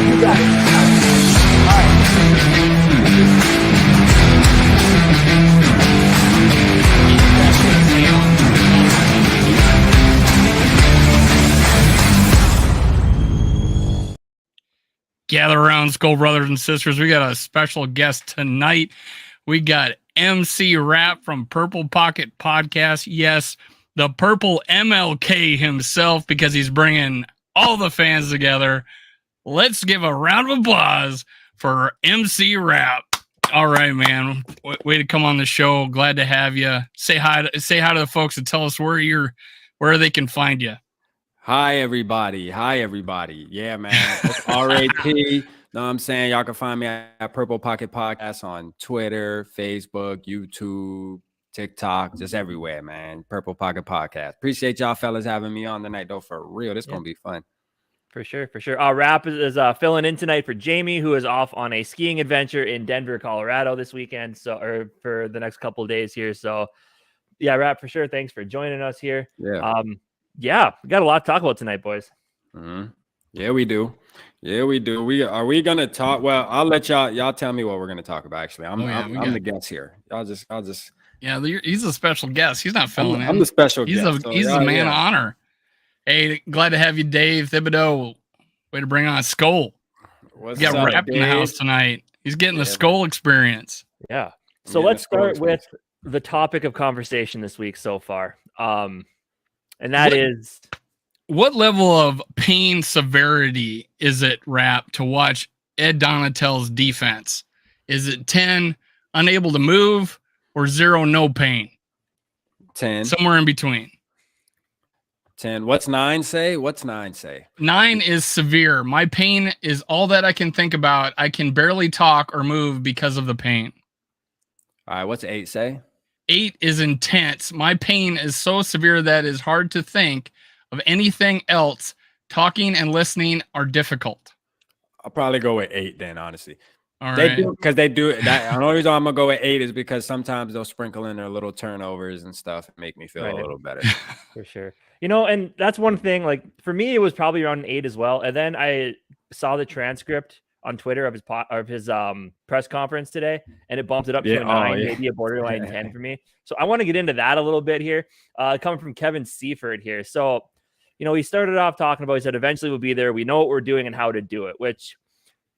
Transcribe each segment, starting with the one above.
You got it. All right. Gather around, Skull brothers and sisters. We got a special guest tonight. We got MC Rap from Purple Pocket Podcast. Yes, the Purple MLK himself, because he's bringing all the fans together. Let's give a round of applause for MC Rap. All right, man. Way to come on the show. Glad to have you. Say hi to the folks and tell us where they can find you. Hi, everybody. Yeah, man. It's RAP. Know what I'm saying? Y'all can find me at Purple Pocket Podcast on Twitter, Facebook, YouTube, TikTok, just everywhere, man. Purple Pocket Podcast. Appreciate y'all fellas having me on tonight, though, for real. This going to be fun. For sure. Rap is filling in tonight for Jamie, who is off on a skiing adventure in Denver, Colorado this weekend, or for the next couple of days here. So, yeah, Rap, for sure. Thanks for joining us here. Yeah. We got a lot to talk about tonight, boys. Mm-hmm. Yeah, we do. Are we gonna talk? Well, I'll let y'all tell me what we're gonna talk about. Actually, I'm the guest here. I'll just. Yeah, he's a special guest. He's not filling in. I'm the special guest. He's the man of honor. Hey, glad to have you, Dave Thibodeau. Way to bring on Skull. What's got up, Rap in the house tonight. He's getting the Skull experience. Yeah. So let's start with the topic of conversation this week so far. And that is, what level of pain severity is it, Rap, to watch Ed Donatell's defense? Is it 10, unable to move, or 0, no pain? 10. Somewhere in between. 10. What's 9 say? 9 is severe. My pain is all that I can think about. I can barely talk or move because of the pain. All right. What's 8 say? 8 is intense. My pain is so severe that it is hard to think of anything else. Talking and listening are difficult. I'll probably go with 8 then, honestly. All right. They do it. The only reason I'm gonna go with 8 is because sometimes they'll sprinkle in their little turnovers and stuff and make me feel a little better. For sure. And that's one thing. Like for me, it was probably around an 8 as well. And then I saw the transcript on Twitter of his press conference today, and it bumped it up to a 9, maybe a borderline 10 for me. So I want to get into that a little bit here. Coming from Kevin Seifert here. So, he started off talking about, he said, eventually we'll be there. We know what we're doing and how to do it, which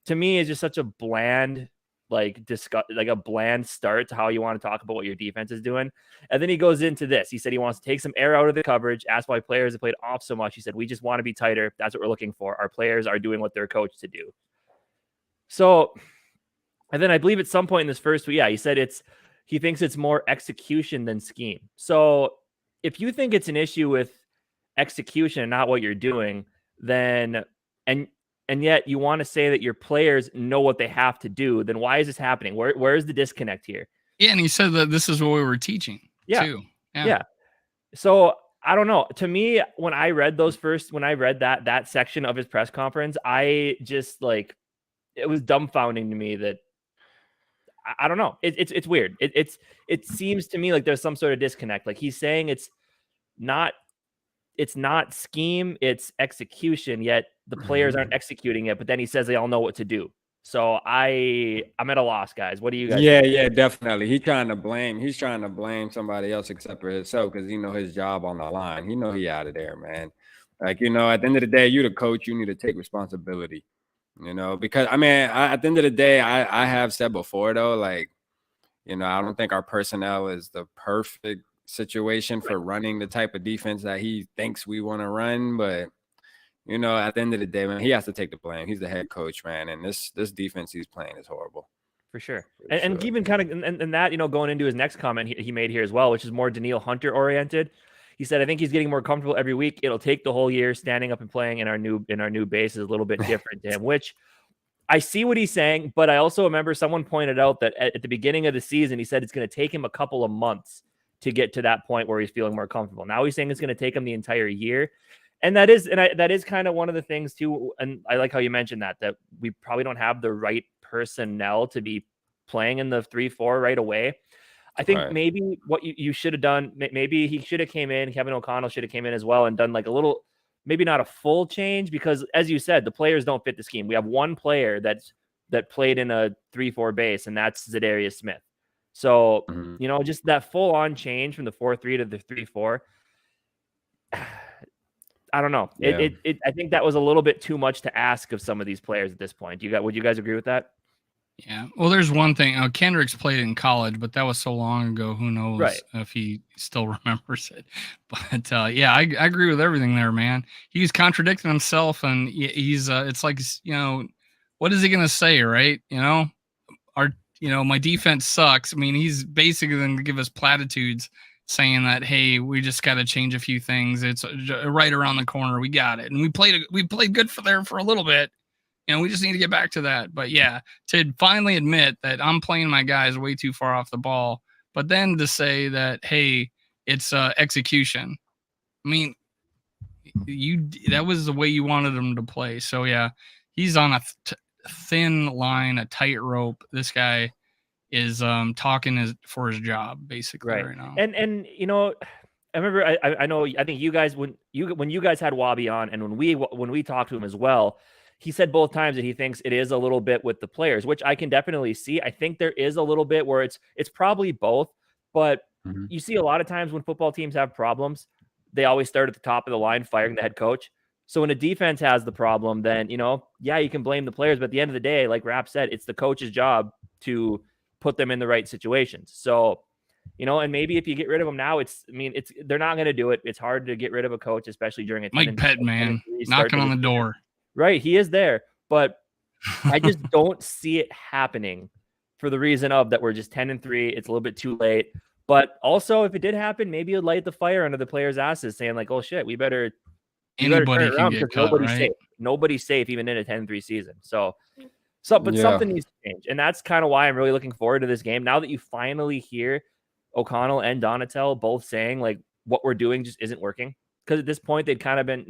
to me is just such a bland, a bland start to how you want to talk about what your defense is doing. And then he goes into this. He said he wants to take some air out of the coverage, asked why players have played off so much. He said, we just want to be tighter. That's what we're looking for. Our players are doing what they're coached to do. So, and then I believe at some point in this first week, he said he thinks it's more execution than scheme. So if you think it's an issue with execution and not what you're doing, then, and yet you want to say that your players know what they have to do, then why is this happening? Where is the disconnect here? Yeah. And he said that this is what we were teaching too. Yeah. So I don't know. To me, when I read that section of his press conference, I just it was dumbfounding to me that I don't know. It's weird. It seems to me like there's some sort of disconnect. Like he's saying it's not scheme, it's execution, yet the players aren't executing it, but then he says they all know what to do. So I'm at a loss, guys. What do you guys think? Yeah, definitely. He's trying to blame somebody else except for himself because his job on the line. He out of there, man. At the end of the day, you're the coach, you need to take responsibility. Because at the end of the day, I have said before though, I don't think our personnel is the perfect situation for running the type of defense that he thinks we want to run. But, at the end of the day, man, he has to take the blame. He's the head coach, man. And this defense he's playing is horrible. For sure. And even kind of, and that, going into his next comment he made here as well, which is more Daniil Hunter oriented. He said, I think he's getting more comfortable every week. It'll take the whole year. Standing up and playing in our new base is a little bit different to him, which I see what he's saying. But I also remember someone pointed out that at the beginning of the season, he said it's going to take him a couple of months to get to that point where he's feeling more comfortable. Now he's saying it's going to take him the entire year. And that is kind of one of the things too. And I like how you mentioned that we probably don't have the right personnel to be playing in the 3-4 right away. I think maybe what you should have done, maybe he should have came in, Kevin O'Connell should have came in as well and done like a little, maybe not a full change, because as you said, the players don't fit the scheme. We have one player that played in a 3-4 base, and that's Zadarius Smith. So, just that full on change from the 4-3 to the 3-4. I don't know. Yeah. I think that was a little bit too much to ask of some of these players at this point. Would you guys agree with that? Yeah. Well, there's one thing. Kendricks played in college, but that was so long ago. Who knows if he still remembers it? But yeah, I agree with everything there, man. He's contradicting himself, and he's it's like, what is he gonna say, right? My defense sucks. I mean, he's basically going to give us platitudes saying that, hey, we just got to change a few things. It's right around the corner. We got it. And we played good for a little bit. We just need to get back to that. But yeah, to finally admit that I'm playing my guys way too far off the ball, but then to say that, hey, it's execution. I mean, that was the way you wanted him to play. So yeah, he's on a thin line, a tightrope. This guy is talking for his job basically right now. And I remember I think you guys when you guys had Wabi on, and when we talked to him as well, he said both times that he thinks it is a little bit with the players, which I can definitely see. I think there is a little bit where it's probably both, but you see a lot of times when football teams have problems, they always start at the top of the line firing the head coach. So when a defense has the problem, then, you can blame the players. But at the end of the day, like Rapp said, it's the coach's job to put them in the right situations. So, and maybe if you get rid of them now, they're not going to do it. It's hard to get rid of a coach, especially during a Mike Petman knocking on the door. Right. He is there. But I just don't see it happening for the reason of that we're just 10-3. It's a little bit too late. But also, if it did happen, maybe it'd light the fire under the players' asses saying like, oh, shit, we better anybody can get cut, nobody's right? safe. Nobody's safe even in a 10-3 season. But something needs to change. And that's kind of why I'm really looking forward to this game. Now that you finally hear O'Connell and Donatel both saying like what we're doing just isn't working. Because at this point they'd kind of been,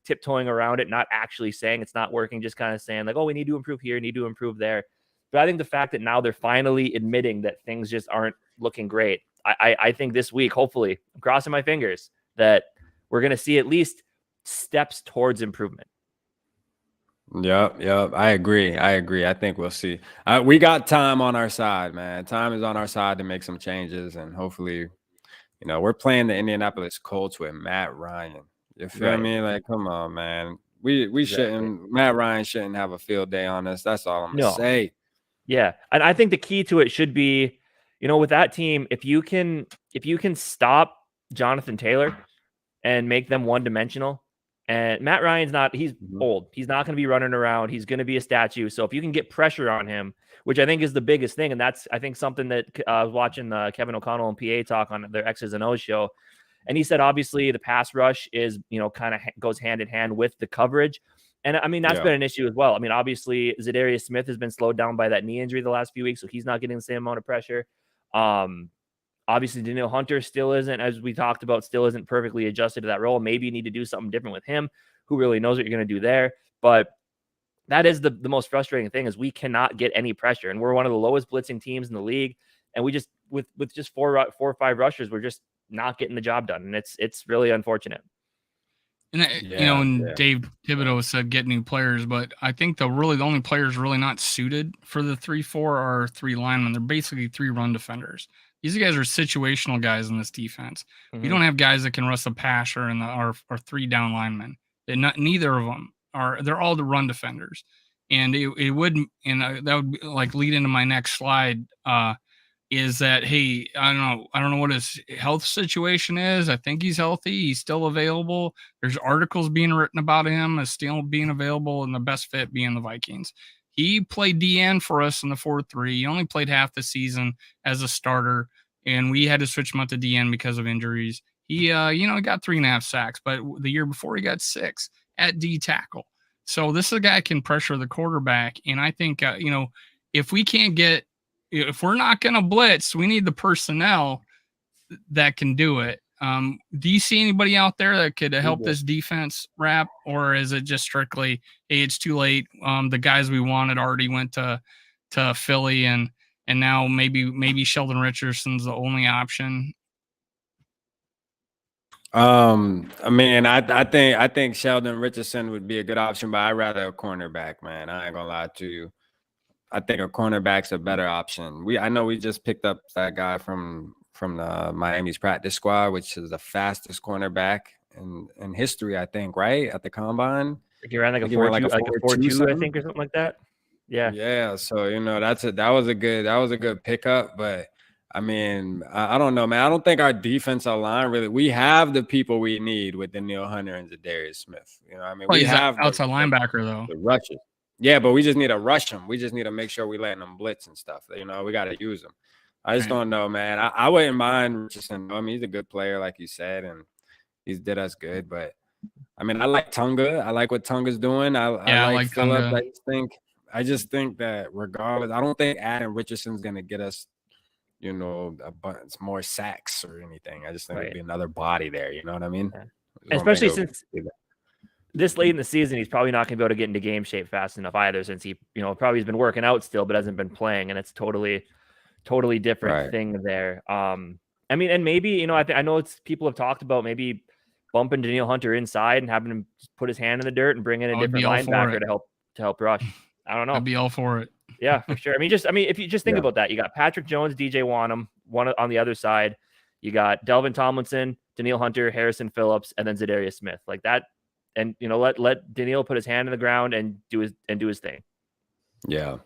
tiptoeing around it, not actually saying it's not working, just kind of saying like, oh, we need to improve here, need to improve there. But I think the fact that now they're finally admitting that things just aren't looking great. I think this week, hopefully, I'm crossing my fingers that we're going to see at least steps towards improvement. Yep. I agree. I think we'll see. We got time on our side, man. Time is on our side to make some changes, and hopefully, we're playing the Indianapolis Colts with Matt Ryan. You feel me? Like, come on, man. We shouldn't. Matt Ryan shouldn't have a field day on us. That's all I'm gonna say. Yeah, and I think the key to it should be, with that team, if you can stop Jonathan Taylor and make them one-dimensional. And Matt Ryan's he's old. He's not going to be running around. He's going to be a statue. So if you can get pressure on him, which I think is the biggest thing, and that's, I think, something that I was watching Kevin O'Connell and PA talk on their X's and O's show. And he said, obviously, the pass rush is, kind of goes hand in hand with the coverage. And I mean, that's been an issue as well. I mean, obviously, Zadarius Smith has been slowed down by that knee injury the last few weeks, so he's not getting the same amount of pressure. Obviously, Daniil Hunter still isn't, as we talked about, still isn't perfectly adjusted to that role. Maybe you need to do something different with him. Who really knows what you're going to do there? But that is the most frustrating thing, is we cannot get any pressure. And we're one of the lowest blitzing teams in the league. And we just, with just four or five rushers, we're just not getting the job done. And it's really unfortunate. And Dave Thibodeau said get new players, but I think the only players really not suited for the 3-4 are three linemen. They're basically three run defenders. These guys are situational guys in this defense. Mm-hmm. We don't have guys that can rush the passer and our three down linemen. Neither of them are. They're all the run defenders, and it would, and that would like lead into my next slide. Is that, hey, I don't know what his health situation is. I think he's healthy. He's still available. There's articles being written about him as still being available, and the best fit being the Vikings. He played DN for us in the 4-3. He only played half the season as a starter, and we had to switch him out to DN because of injuries. He, got 3.5 sacks, but the year before he got 6 at D tackle. So this is a guy who can pressure the quarterback, and I think, if we're not going to blitz, we need the personnel that can do it. Do you see anybody out there that could help this defense, Rap, or is it just strictly, hey, it's too late? The guys we wanted already went to Philly, and and now maybe Sheldon Richardson's the only option. I mean, I think Sheldon Richardson would be a good option, but I'd rather a cornerback, man. I ain't gonna lie to you. I think a cornerback's a better option. I know we just picked up that guy from the Miami's practice squad, which is the fastest cornerback in history, I think, right? At the combine. He ran like a 4.2, I think, or something like that. Yeah. Yeah. So, you know, that was a good pickup. But I mean, I don't know, man. I don't think our defensive line really, we have the people we need with Danielle Hunter and Zadarius Smith. You know, I mean, we have outside linebacker though. The rushes. Yeah, but we just need to rush them. We just need to make sure we letting them blitz and stuff. You know, we got to use them. I just don't know, man. I wouldn't mind Richardson. I mean, he's a good player, like you said, and he's did us good. But I mean, I like Tunga. I like what Tunga's doing. I like Phillips. I just think that regardless, I don't think adding Richardson's gonna get us, you know, a bunch more sacks or anything. I just think it'd be another body there. You know what I mean? Yeah. Especially since this late in the season, he's probably not going to be able to get into game shape fast enough either, since he, you know, probably has been working out still, but hasn't been playing, and it's totally different thing there. I mean, and maybe, you know, I know people have talked about maybe bumping Danielle Hunter inside and having him put his hand in the dirt and bring in a different linebacker to help rush. I don't know. I'd be all for it. Yeah, for sure. I mean, if you just think about that, you got Patrick Jones, DJ Wanham, one on the other side. You got Delvin Tomlinson, Danielle Hunter, Harrison Phillips, and then Zadarius Smith, like that. And, you know, let Danielle put his hand in the ground and do his thing. Yeah,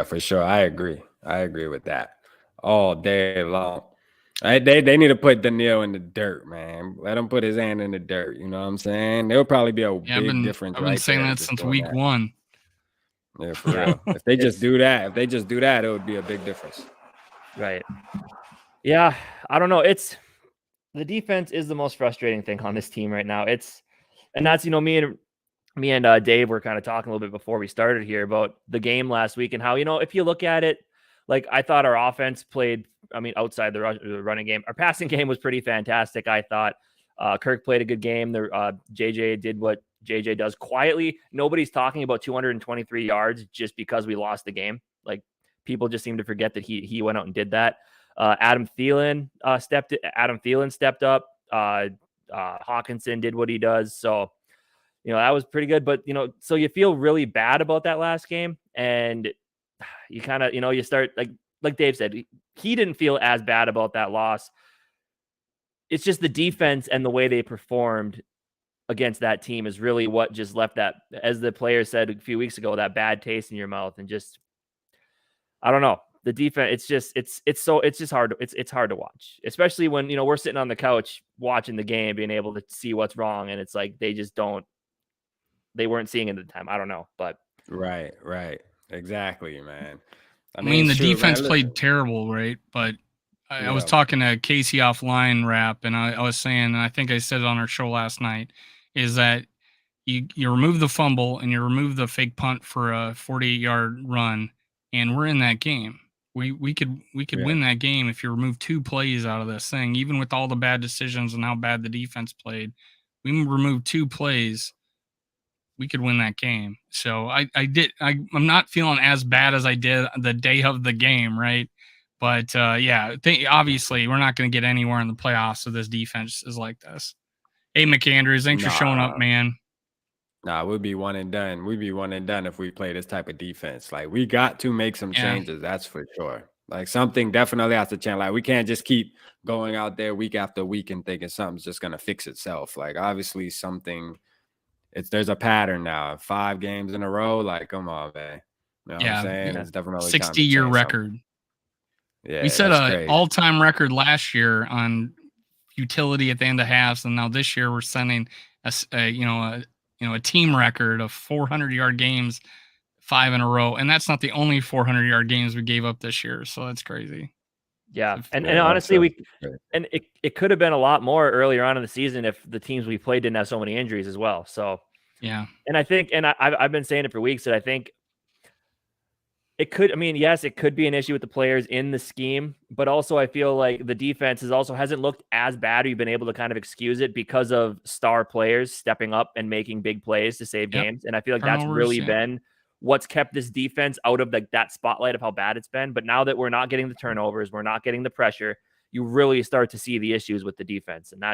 for sure. I agree with that all day long. They need to put Danielle in the dirt, man. Let him put his hand in the dirt. You know what I'm saying? There'll probably be a big difference. I've been saying that since week 1. Yeah, for real. If they just do that, it would be a big difference. Right. Yeah, I don't know. The defense is the most frustrating thing on this team right now. And that's, you know, me and Dave were kind of talking a little bit before we started here about the game last week and how, you know, if you look at it, like I thought our offense played, I mean, outside the running game, our passing game was pretty fantastic. I thought Kirk played a good game. JJ did what JJ does quietly. Nobody's talking about 223 yards just because we lost the game. Like, people just seem to forget that he went out and did that. Adam Thielen stepped up. Hawkinson did what he does. So, you know, that was pretty good. But, you know, so you feel really bad about that last game. And you kind of, you know, you start like Dave said, he didn't feel as bad about that loss. It's just the defense and the way they performed against that team is really what just left that, as the player said a few weeks ago, that bad taste in your mouth. And just, I don't know. The defense, it's hard to watch, especially when, you know, we're sitting on the couch watching the game, being able to see what's wrong. And it's like, they weren't seeing it at the time. I don't know, but. Right. Exactly, man. I mean the defense played terrible, right? But I was talking to Casey offline rap, and I was saying, and I think I said it on our show last night, is that you remove the fumble and you remove the fake punt for a 48-yard run, and we're in that game. We could win that game if you remove 2 plays out of this thing, even with all the bad decisions and how bad the defense played. We remove 2 plays, we could win that game. So I'm not feeling as bad as I did the day of the game, right? But obviously we're not going to get anywhere in the playoffs if this defense is like this. Hey, McAndrews, thanks for showing up, man. Nah, we'll be one and done. We'd be one and done if we play this type of defense. Like, we got to make some changes, that's for sure. Like, something definitely has to change. Like, we can't just keep going out there week after week and thinking something's just going to fix itself. Like, obviously there's a pattern now. 5 games in a row. Like, come on, man. You know what I'm saying? It's definitely 60-year record. Yeah, we set an all-time record last year on utility at the end of halves, and now this year we're sending a team record of 400-yard games, 5 in a row, and that's not the only 400-yard games we gave up this year. So that's crazy. Yeah, and honestly, it could have been a lot more earlier on in the season if the teams we played didn't have so many injuries as well. So yeah, and I think, and I've been saying it for weeks, that I think it could. I mean, yes, it could be an issue with the players in the scheme, but also I feel like the defense hasn't looked as bad. We've been able to kind of excuse it because of star players stepping up and making big plays to save games, and I feel like that's really been what's kept this defense out of that spotlight of how bad it's been. But now that we're not getting the turnovers, we're not getting the pressure, you really start to see the issues with the defense. And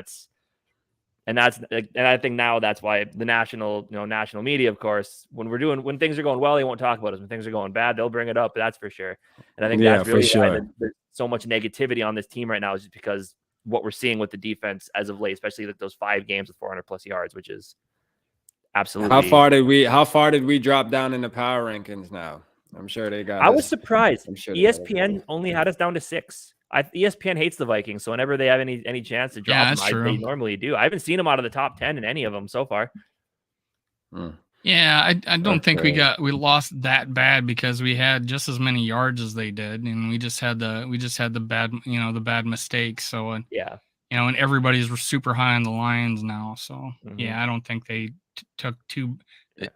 I think now that's why the national media, of course, when things are going well, they won't talk about us. When things are going bad, they'll bring it up. That's for sure. And I think that's really why there's so much negativity on this team right now, is just because what we're seeing with the defense as of late, especially like those 5 games with 400 plus yards, which is absolutely. How far did we drop down in the power rankings now? I'm sure they got. I was surprised. ESPN only had us down to 6. ESPN hates the Vikings, so whenever they have any chance to drop them, they normally do. I haven't seen them out of the top 10 in any of them so far. Yeah, I don't think we lost that bad, because we had just as many yards as they did, and we just had the bad bad mistakes. So and everybody's super high on the Lions now. So I don't think they took too.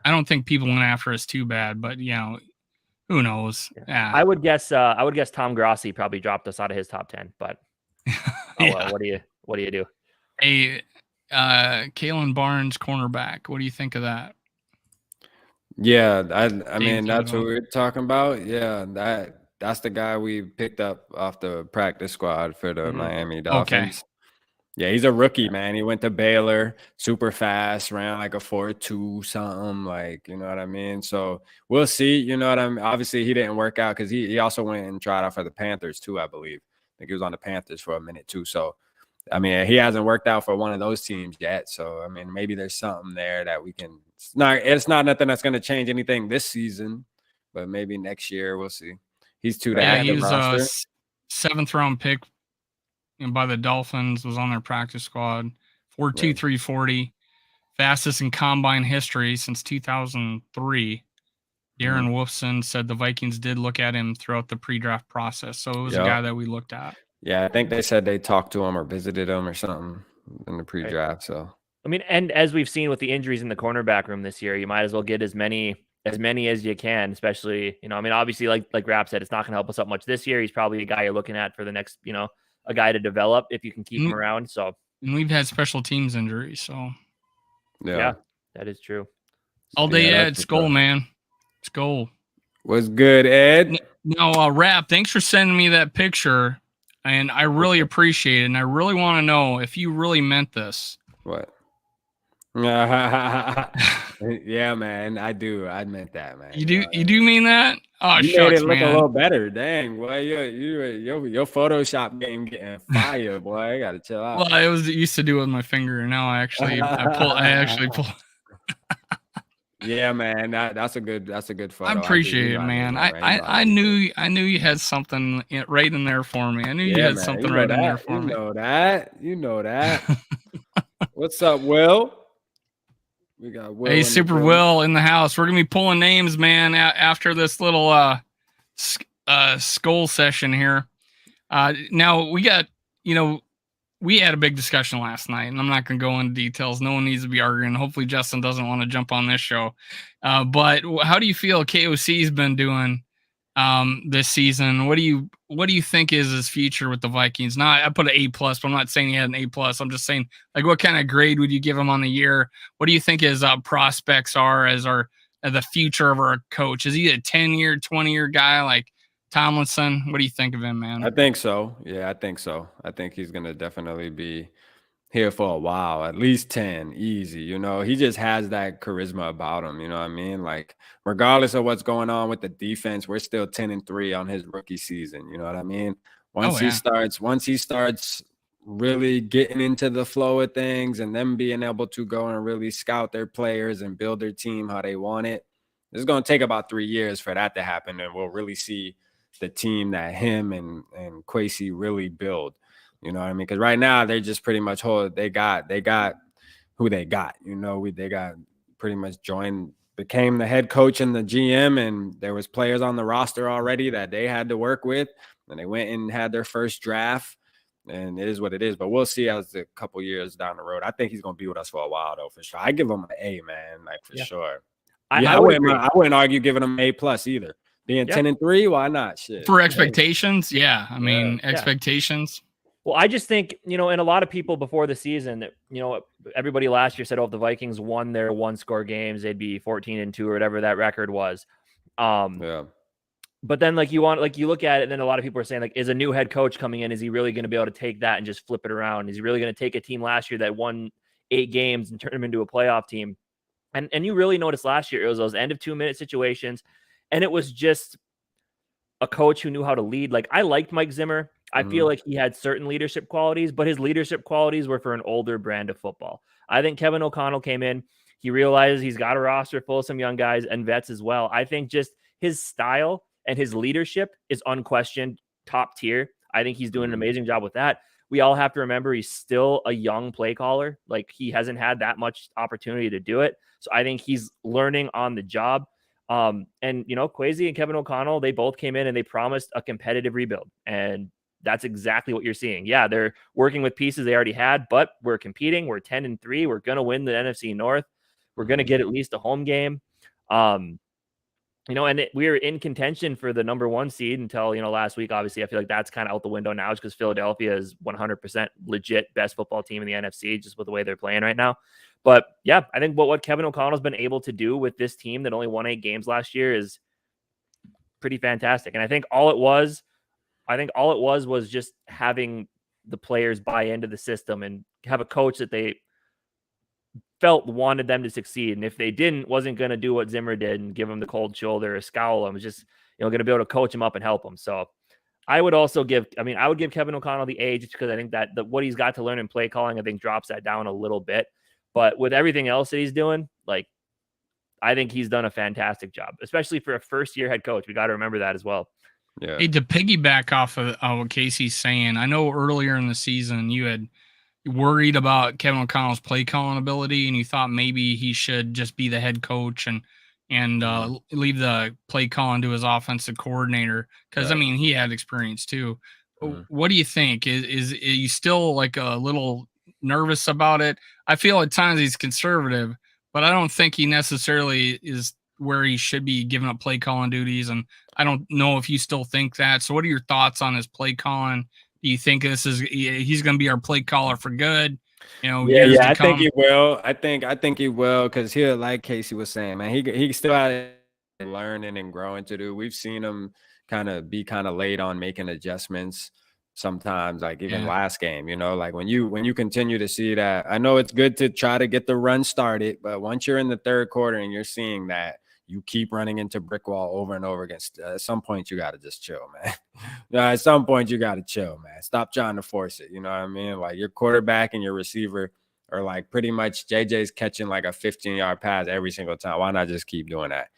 I don't think people went after us too bad, but who knows? Yeah. I woguess Tom Grossi probably dropped us out of his top 10, but what do you do? Hey, Kalen Barnes, cornerback. What do you think of that? Yeah, I mean that's what we're talking about. Yeah, that's the guy we picked up off the practice squad for the Miami Dolphins. Okay. Yeah, he's a rookie, man. He went to Baylor, super fast, ran like a 4.2 something, like, you know what I mean? So we'll see, you know what I mean? Obviously, he didn't work out because he also went and tried out for the Panthers too, I believe. I think he was on the Panthers for a minute too. So, I mean, he hasn't worked out for one of those teams yet. So, I mean, maybe there's something there that we can – it's not nothing that's going to change anything this season, but maybe next year we'll see. He's too to add the roster. 7th-round pick by the Dolphins, was on their practice squad. 4.2 340, fastest in combine history since 2003. Darren Wolfson said the Vikings did look at him throughout the pre-draft process, so it was a guy that we looked at. Yeah, I think they said they talked to him or visited him or something in the pre-draft. So I mean, and as we've seen with the injuries in the cornerback room this year, you might as well get as many as you can, especially, I mean, obviously, like Rap said, it's not going to help us out much this year. He's probably a guy you're looking at for the next, a guy to develop if you can keep him around. So, and we've had special teams injuries. So, yeah, that is true. All day, Ed. Skull, man. Skull. What's good, Ed? Now, Rap, thanks for sending me that picture. And I really appreciate it. And I really want to know if you really meant this. What? Yeah, man, I do. I meant that, man. You do mean that? Oh, you shucks, made it look man. a little better. Dang, boy, your Photoshop game getting fire, boy. I gotta chill out. Well, it used to do with my finger, and now I actually pull. Yeah, man, that's a good photo. I appreciate it, man. I knew you had something right in there for me. I knew you had something right in there for me. You know that. What's up, Will? We got Will. Hey, Super Will in the house. We're gonna be pulling names, man, after this little skull session here. Now we got, we had a big discussion last night, and I'm not gonna go into details. No one needs to be arguing. Hopefully, Justin doesn't want to jump on this show. But how do you feel KOC's been doing this season? What do you think is his future with the Vikings? Now, I put an A+, but I'm not saying he had an A+. I'm just saying, like, what kind of grade would you give him on the year? What do you think his prospects are as the future of our coach? Is he a 10-year, 20-year guy like Tomlinson? What do you think of him, man? I think so. Yeah, I think so. I think he's gonna definitely be here for a while, at least 10, easy. He just has that charisma about him. You know what I mean? Like, regardless of what's going on with the defense, we're still 10-3 on his rookie season. You know what I mean? Once he starts really getting into the flow of things and them being able to go and really scout their players and build their team how they want it, it's going to take about 3 years for that to happen. And we'll really see the team that him and Kwesi really build. You know what I mean? Because right now they're just pretty much they got who they got. They got pretty much became the head coach and the GM, and there was players on the roster already that they had to work with, and they went and had their first draft, and it is what it is. But we'll see as a couple years down the road. I think he's gonna be with us for a while though, for sure. I give him an A, man, like for sure. I wouldn't argue giving him an A+ either. Being 10-3, why not? Shit. For expectations, I mean, expectations. Well, I just think, and a lot of people before the season, everybody last year said, if the Vikings won their 1-score games, they'd be 14-2 or whatever that record was. Yeah. But then like you look at it, and then a lot of people are saying like, is a new head coach coming in? Is he really going to be able to take that and just flip it around? Is he really going to take a team last year that won 8 games and turn them into a playoff team? And you really noticed last year, it was those end of 2-minute situations. And it was just a coach who knew how to lead. Like, I liked Mike Zimmer. I feel like he had certain leadership qualities, but his leadership qualities were for an older brand of football. I think Kevin O'Connell came in. He realized he's got a roster full of some young guys and vets as well. I think just his style and his leadership is unquestioned top tier. I think he's doing an amazing job with that. We all have to remember he's still a young play caller. Like, he hasn't had that much opportunity to do it. So I think he's learning on the job. And, Kwesi and Kevin O'Connell, they both came in and they promised a competitive rebuild. And that's exactly what you're seeing. Yeah, they're working with pieces they already had, but we're competing. We're 10-3. We're going to win the NFC North. We're going to get at least a home game. And we were in contention for the number 1 seed until, last week. Obviously, I feel like that's kind of out the window now just because Philadelphia is 100% legit best football team in the NFC just with the way they're playing right now. But yeah, I think what Kevin O'Connell's been able to do with this team that only won 8 games last year is pretty fantastic. And I think all it was just having the players buy into the system and have a coach that they felt wanted them to succeed. And if they didn't, wasn't going to do what Zimmer did and give them the cold shoulder or scowl them. Was just, going to be able to coach them up and help them. So I would give Kevin O'Connell the age just because I think that what he's got to learn in play calling, I think drops that down a little bit. But with everything else that he's doing, like, I think he's done a fantastic job, especially for a first-year head coach. We got to remember that as well. Yeah. Hey, to piggyback off of what Casey's saying, I know earlier in the season you had worried about Kevin O'Connell's play calling ability, and you thought maybe he should just be the head coach and leave the play calling to his offensive coordinator because right. I mean, he had experience too. What do you think? Is you still like a little nervous about it? I feel at times he's conservative, but I don't think he necessarily is where he should be giving up play calling duties. And I don't know if you still think that. So what are your thoughts on his play calling? Do you think he's going to be our play caller for good? Yeah, I think he will. I think he will because he'll, like Casey was saying, man, he still has learning and growing to do. We've seen him kind of late on making adjustments sometimes, like even last game, like when you continue to see that. I know it's good to try to get the run started, but once you're in the third quarter and you're seeing that you keep running into brick wall over and over again, at some point you got to just chill, man. At some point you got to chill, man. Stop trying to force it. You know what I mean? Like, your quarterback and your receiver are like pretty much JJ's catching like a 15-yard pass every single time. Why not just keep doing that?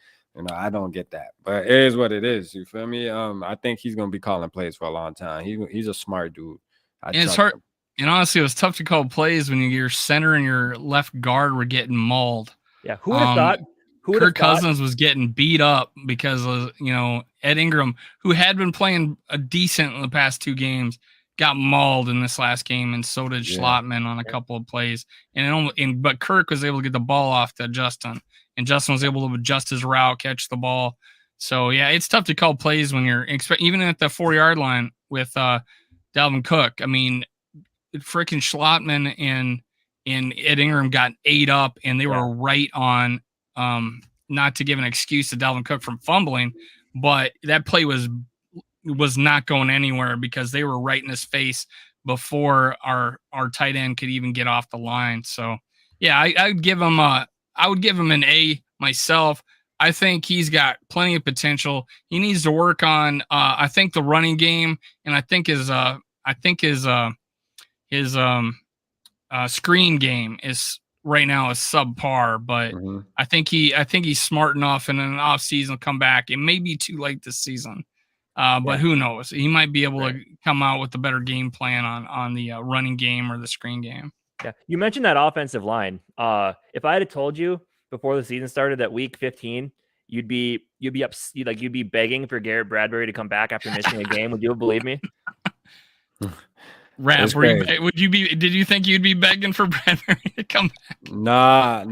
I don't get that, but it is what it is. You feel me? I think he's going to be calling plays for a long time. He's a smart dude. And it's hard. And honestly, it was tough to call plays when your center and your left guard were getting mauled. Yeah. Who would have thought? Kirk Cousins was getting beat up because of, Ed Ingram, who had been playing a decent in the past 2 games, got mauled in this last game, and so did Schlottman on a couple of plays. But Kirk was able to get the ball off to Justin, and Justin was able to adjust his route, catch the ball. So, yeah, it's tough to call plays when you're even at the 4-yard line with Dalvin Cook. I mean, freaking Schlottman and Ed Ingram got ate up, and they were right on. Not to give an excuse to Dalvin Cook from fumbling, but that play was not going anywhere because they were right in his face before our tight end could even get off the line. So yeah, I would give him an A myself. I think he's got plenty of potential. He needs to work on I think the running game, and I think his screen game is right now is subpar, but I think he's smart enough, and in an off season come back. It may be too late this season, but who knows? He might be able to come out with a better game plan on the running game or the screen game. Yeah, you mentioned that offensive line. If I had told you before the season started that week 15 you'd be begging for Garrett Bradbury to come back after missing a game, would you have believed me? Rap, did you think you'd be begging for Bradbury to come back? Nah.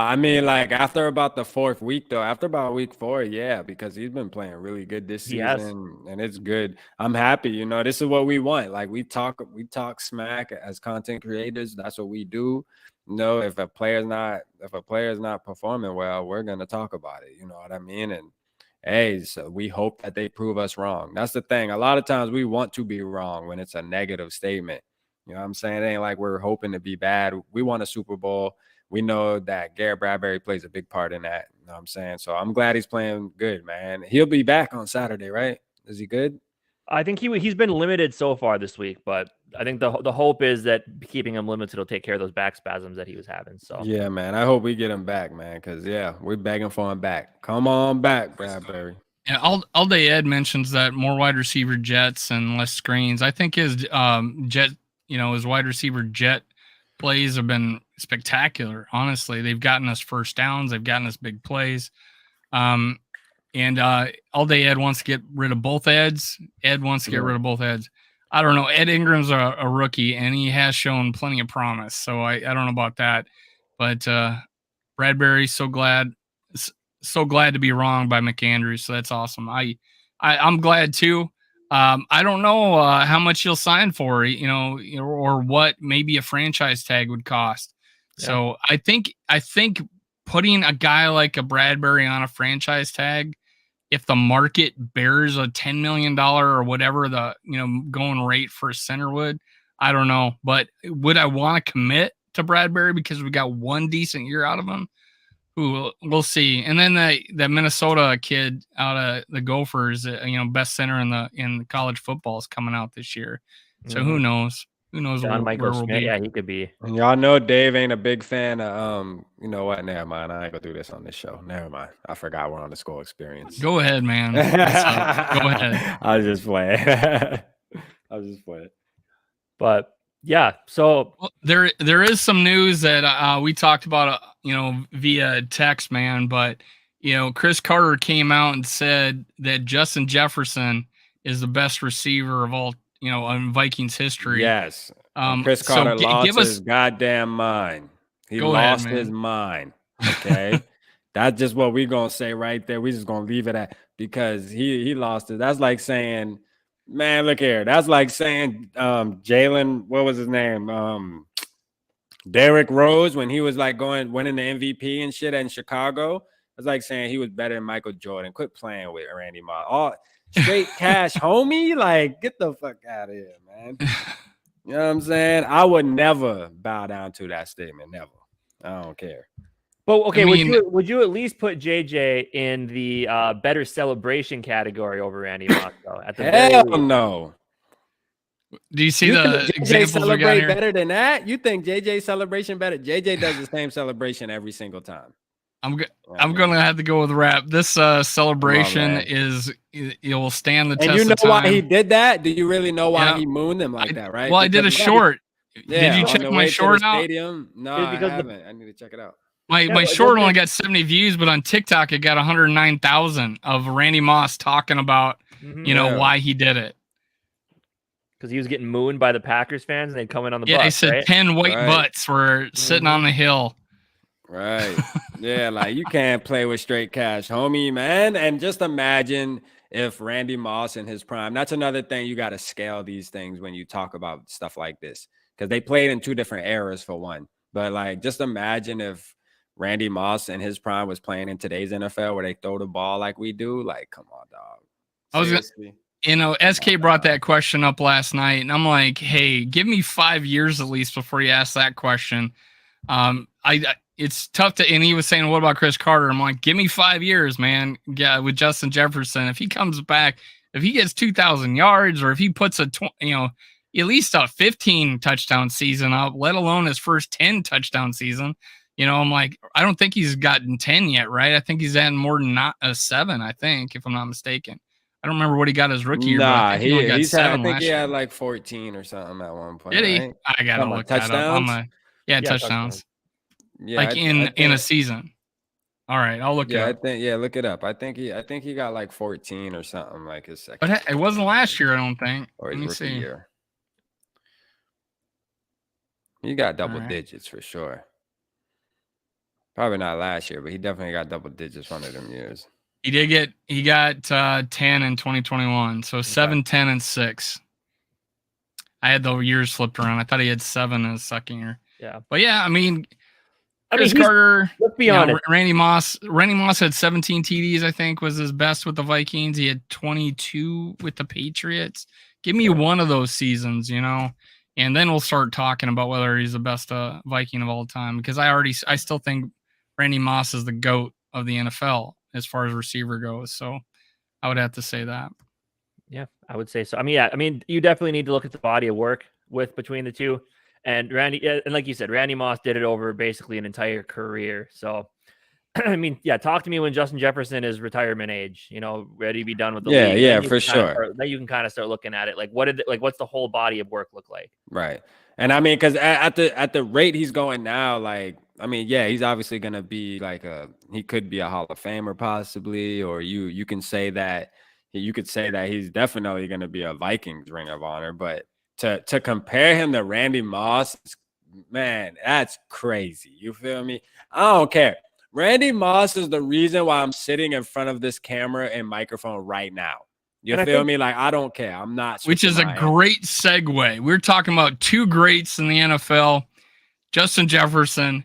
I mean, like, after about the 4th week, though, after about week 4, yeah, because he's been playing really good this season, and it's good. I'm happy. This is what we want. Like, we talk smack as content creators. That's what we do. If a player's not performing well, we're gonna talk about it. You know what I mean? hey, so we hope that they prove us wrong. That's the thing. A lot of times we want to be wrong when it's a negative statement. You know what I'm saying? It ain't like we're hoping to be bad. We won a Super Bowl. We know that Garrett Bradbury plays a big part in that. You know what I'm saying? So I'm glad he's playing good, man. He'll be back on Saturday, right? Is he good? I think he's been limited so far this week, but I think the hope is that keeping him limited will take care of those back spasms that he was having. So yeah, man. I hope we get him back, man. Because we're begging for him back. Come on back, Bradbury. Yeah, all day Ed mentions that more wide receiver jets and less screens. I think his jet, his wide receiver jet plays have been spectacular. Honestly, they've gotten us first downs, they've gotten us big plays. And all day Ed wants to get rid of both Eds. Ed wants to get rid of both Eds. I don't know. Ed Ingram's a rookie, and he has shown plenty of promise. So I don't know about that. But Bradbury, so glad to be wrong by McAndrews. So that's awesome. I'm glad too. I don't know how much he'll sign for, or what maybe a franchise tag would cost. Yeah. So I think putting a guy like a Bradbury on a franchise tag, if the market bears a $10 million or whatever the going rate for a center would, I don't know. But would I want to commit to Bradbury because we got one decent year out of him? We'll see. And then the Minnesota kid out of the Gophers, best center in the college football is coming out this year. So who knows? Who knows where we'll be? Yeah, he could be. And y'all know Dave ain't a big fan of you know what? Never mind. I ain't gonna do this on this show. Never mind. I forgot we're on the Skull Experience. Go ahead, man. Go ahead. I was just playing. But yeah, so there is some news that we talked about, via text, man. But Chris Carter came out and said that Justin Jefferson is the best receiver of all, in Vikings history. Yes. Chris Carter lost his goddamn mind. He lost his mind. Okay. That's just what we're gonna say right there. We're just gonna leave it at, because he lost it. That's like saying, man, look here. That's like saying Jalen, what was his name? Derrick Rose, when he was like winning the MVP and shit in Chicago. It's like saying he was better than Michael Jordan. Quit playing with Randy Moss. All straight cash, homie. Like, get the fuck out of here, man. You know what I'm saying? I would never bow down to that statement. Never. I don't care. But okay, would you at least put JJ in the better celebration category over Randy Moss though? At the hell no. Do you see the examples celebrate better than that? You think JJ celebration better? JJ does the same celebration every single time. I'm gonna have to go with rap. This celebration it will stand the test of time. And you know why he did that? Do you really know why he mooned him like that? Right? Well, I did a short. Did you check my short out? No, I haven't. I need to check it out. My short only got 70 views, but on TikTok it got 109,000 of Randy Moss talking about why he did it. Because he was getting mooned by the Packers fans and they'd come in on the bus. Yeah, they said 10 white butts were sitting on the hill. Right. Yeah, like you can't play with straight cash, homie, man. And just imagine if Randy Moss in his prime. That's another thing. You got to scale these things when you talk about stuff like this, because they played in two different eras for one. But like, just imagine if Randy Moss in his prime was playing in today's NFL where they throw the ball like we do. Like, come on, dog. Seriously. SK brought that question up last night, and I'm like, hey, give me 5 years at least before you ask that question. It's tough to, and he was saying, what about Chris Carter? I'm like, give me 5 years, man. Yeah, with Justin Jefferson, if he comes back, if he gets 2,000 yards, or if he puts at least a 15 touchdown season up, let alone his first 10 touchdown season. I'm like, I don't think he's gotten 10 yet, right? I think he's at more than not a 7, I think, if I'm not mistaken. I don't remember what he got his rookie year. Nah, I think he had like 14 or something at one point. Did he? Right? I gotta look touchdowns. That up. Touchdowns. Yeah, like in a season. All right, I'll look it up. Look it up. I think he got like 14 or something like his second. But it wasn't last year, I don't think. Or his rookie year. He got double digits for sure. Probably not last year, but he definitely got double digits one of them years. He got 10 in 2021. So 7, 10, and 6. I had the years flipped around. I thought he had 7 in his second year. Yeah. But yeah, I mean, I Chris mean, Carter. let's be honest. Randy Moss. Randy Moss had 17 TDs, I think, was his best with the Vikings. He had 22 with the Patriots. Give me one of those seasons, and then we'll start talking about whether he's the best Viking of all time. Because I still think Randy Moss is the GOAT of the NFL as far as receiver goes. So I would have to say that. Yeah, I would say so. I mean, you definitely need to look at the body of work between the two. And Randy, and like you said, Randy Moss did it over basically an entire career. So, I mean, yeah, talk to me when Justin Jefferson is retirement age, ready to be done with the league. Yeah, for sure. Then you can kind of start looking at it. Like, what's the whole body of work look like? Right. And I mean, because at the rate he's going now, like, I mean, yeah, he's obviously gonna be like he could be a Hall of Famer possibly, or you can say that he's definitely gonna be a Vikings Ring of Honor, but to compare him to Randy Moss, man, that's crazy. You feel me? I don't care. Randy Moss is the reason why I'm sitting in front of this camera and microphone right now. You feel me? Like, I don't care. I'm not. Which is a great segue. We're talking about two greats in the NFL, Justin Jefferson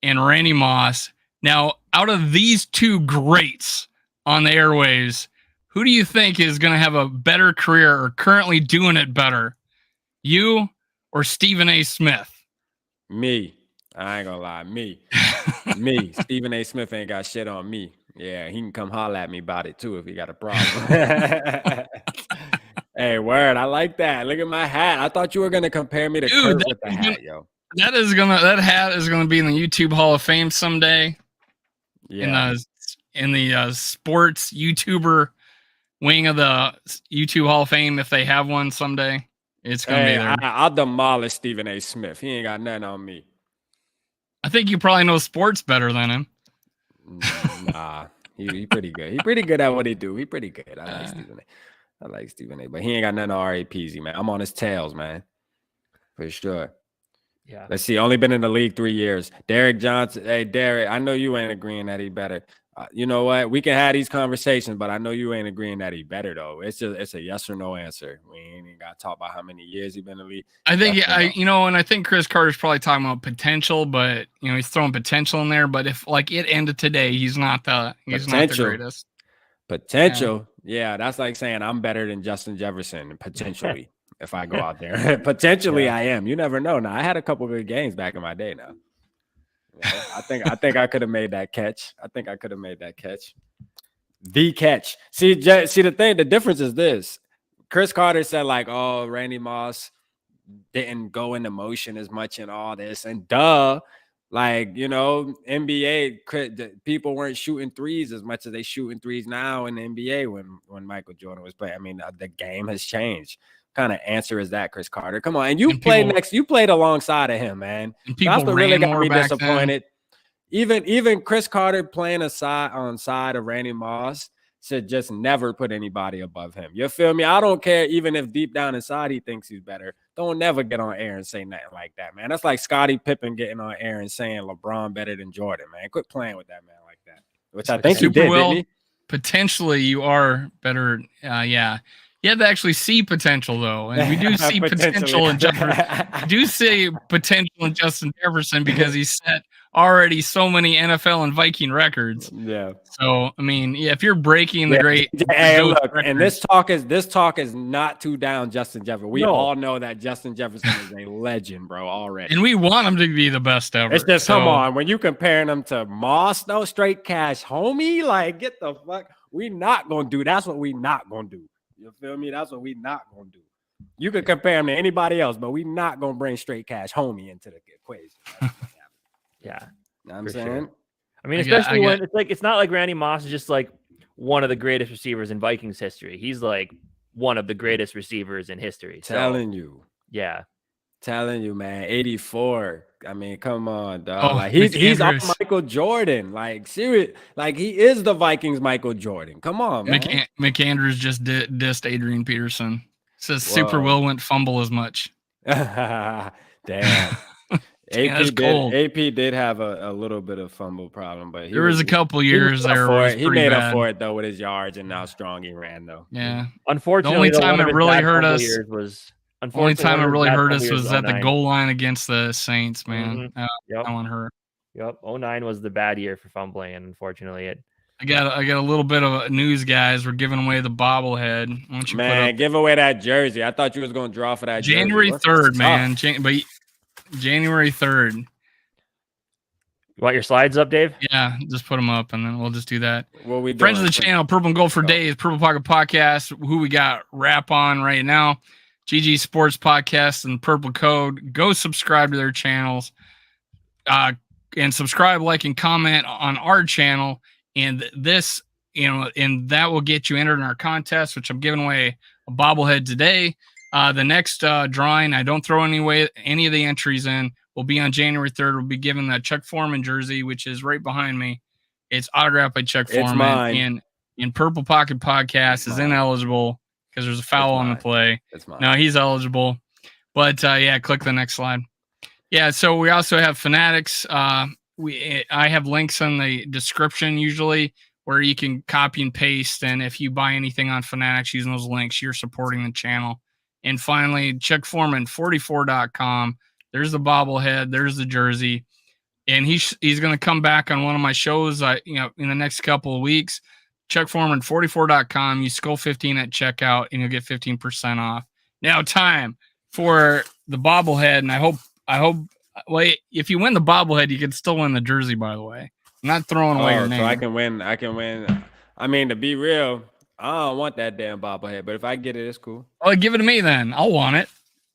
and Randy Moss. Now, out of these two greats on the airwaves, who do you think is going to have a better career or currently doing it better? You or Stephen A. Smith? Me. I ain't gonna lie. Me. Stephen A. Smith ain't got shit on me. Yeah, he can come holler at me about it too if he got a problem. Hey, word. I like that. Look at my hat. I thought you were gonna compare me to Kurt with the hat, yo. That hat is gonna be in the YouTube Hall of Fame someday. Yeah. In the sports YouTuber wing of the YouTube Hall of Fame, if they have one someday. It's going to be there. I'll demolish Stephen A. Smith. He ain't got nothing on me. I think you probably know sports better than him. Nah, he pretty good. He pretty good at what he do. He pretty good. I like Stephen A. But he ain't got nothing on R.A.P.Z., man. I'm on his tails, man. For sure. Yeah. Let's see. Only been in the league 3 years. Derek Johnson. Hey, Derek, I know you ain't agreeing that he better. You know what? We can have these conversations, but I know you ain't agreeing that he better though. It's a yes or no answer. We ain't got to talk about how many years he been in the league. I think and I think Chris Carter's probably talking about potential, but he's throwing potential in there. But if like it ended today, he's not the greatest. Potential, yeah, that's like saying I'm better than Justin Jefferson potentially. If I go out there, potentially I am. You never know. Now I had a couple good games back in my day. Now. I think I could have made that catch. The catch. See the difference is this. Chris Carter said like, oh, Randy Moss didn't go into motion as much and all this. And like, NBA people weren't shooting threes as much as they shooting threes now in the NBA when Michael Jordan was playing. I mean, the game has changed. Kind of answer is that, Chris Carter? Come on, and you played alongside of him, man. That's what really got me disappointed. Even Chris Carter playing on side of Randy Moss should just never put anybody above him. You feel me? I don't care, even if deep down inside he thinks he's better. Don't never get on air and say nothing like that, man. That's like Scottie Pippen getting on air and saying LeBron better than Jordan, man. Quit playing with that man like that. Which I think he did, didn't he? Potentially, you are better. Yeah. You have to actually see potential, though, and we do see potential in Jefferson. We do see potential in Justin Jefferson because he's set already so many NFL and Viking records. Yeah. So I mean, if you're breaking the great, look, records, and this talk is not too down Justin Jefferson. We all know that Justin Jefferson is a legend, bro, already, and we want him to be the best ever. It's just come on, when you comparing him to Moss, no straight cash, homie, like get the fuck. We not gonna do. That's what we not gonna do. You feel me? That's what we not gonna do. You could compare him to anybody else, but we not gonna bring straight cash homie into the equation. Yeah, know what I'm saying. Sure. I mean, especially when it's not like Randy Moss is just like one of the greatest receivers in Vikings history. He's like one of the greatest receivers in history. Telling you, man. 84. I mean, come on, dog. Like he's on Michael Jordan. Like serious. Like he is the Vikings Michael Jordan. Come on, man. McAndrews just dissed Adrian Peterson. Says Super Will wouldn't fumble as much. Damn. AP did have a little bit of fumble problem, but there was a couple years there. He made up for it though with his yards and how strong he ran though. Yeah. Unfortunately, the only time it really hurt us was at the goal line against the Saints, man. That one hurt. Yep. 09 was the bad year for fumbling, and unfortunately, I got a little bit of news, guys. We're giving away the bobblehead. Why don't you put up give away that jersey? I thought you was gonna draw for that January jersey. 3rd, man. But January 3rd. You want your slides up, Dave? Yeah, just put them up, and then we'll just do that. What we Friends of doing? the channel, Purple and Gold for Days, Purple Pocket Podcast. Who we got rap on right now? GG Sports Podcast and Purple Code. Go subscribe to their channels, and subscribe, like, and comment on our channel. And this, and that will get you entered in our contest, which I'm giving away a bobblehead today. The next drawing, I don't throw any of the entries in, will be on January 3rd. We'll be giving the Chuck Foreman jersey, which is right behind me. It's autographed by Chuck Foreman. Mine. And Purple Pocket Podcast is ineligible because there's a foul on the play. No, he's eligible. But click the next slide. Yeah, so we also have Fanatics. I have links in the description usually where you can copy and paste. And if you buy anything on Fanatics using those links, you're supporting the channel. And finally, Chuck Foreman, 44.com. There's the bobblehead. There's the jersey. And he's going to come back on one of my shows in the next couple of weeks. Chuck Foreman, 44.com. You Skull 15 at checkout, and you'll get 15% off. Now, time for the bobblehead. And I hope, well, if you win the bobblehead, you can still win the jersey, by the way. I'm not throwing away your name. So I can win. I mean, to be real, I don't want that damn bobblehead, but if I get it, it's cool. Oh, give it to me then. I'll want it.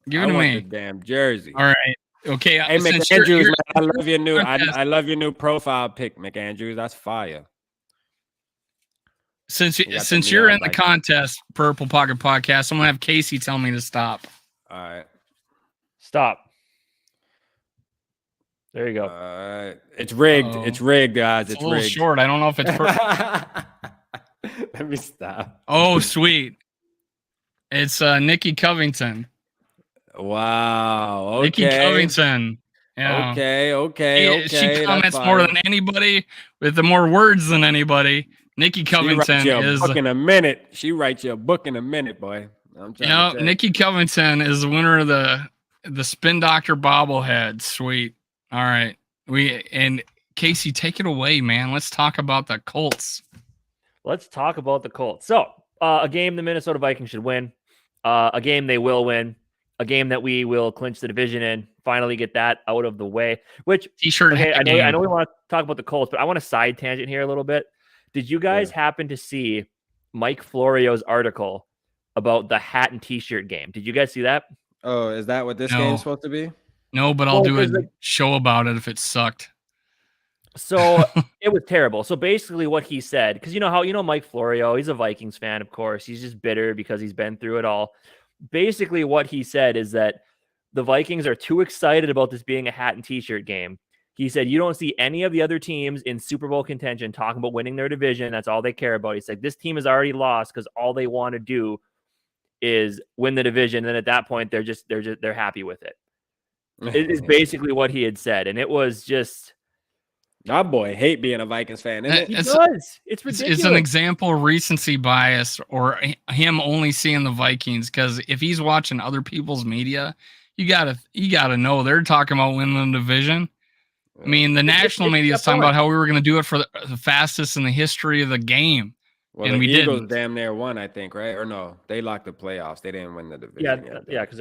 Give it to me. The damn jersey. All right. Okay. Hey, McAndrews, man, I love your new. I love your new profile pic, McAndrews. That's fire. Since you're in the contest, Purple Pocket Podcast, I'm gonna have Casey tell me to stop. All right. Stop. There you go. All right. It's rigged. It's rigged, guys. It's a little rigged. Short. I don't know if it's Let me stop. Oh, sweet. It's Nikki Covington. Wow. Okay. Nikki Covington. Yeah. Okay. She comments more than anybody with the more words than anybody. Nikki Covington is book in a minute. She writes you a book in a minute, boy. Nikki Covington is the winner of the Spin Doctor bobblehead. Sweet. All right. And Casey, take it away, man. Let's talk about the Colts. Let's talk about the Colts. So, a game the Minnesota Vikings should win. A game they will win. A game that we will clinch the division in. Finally get that out of the way. Which T-shirt. Okay, I know we want to talk about the Colts, but I want to side tangent here a little bit. Did you guys happen to see Mike Florio's article about the hat and T-shirt game? Did you guys see that? Oh, is that what this game's supposed to be? No, but I'll do a show about it if it sucked. So it was terrible. So basically what he said, because Mike Florio, he's a Vikings fan, of course. He's just bitter because he's been through it all. Basically what he said is that the Vikings are too excited about this being a hat and T-shirt game. He said, you don't see any of the other teams in Super Bowl contention talking about winning their division. That's all they care about. He said, this team has already lost because all they want to do is win the division. And then at that point, they're happy with it. It is basically what he had said. And it was just, that boy hate being a Vikings fan, isn't it? He does. It's ridiculous. It's an example of recency bias or him only seeing the Vikings. Because if he's watching other people's media, you gotta know they're talking about winning the division. I mean, the national media is talking about how we were going to do it for the fastest in the history of the game. Well, and the Eagles damn near won, I think, right? Or no, they locked the playoffs. They didn't win the division. Because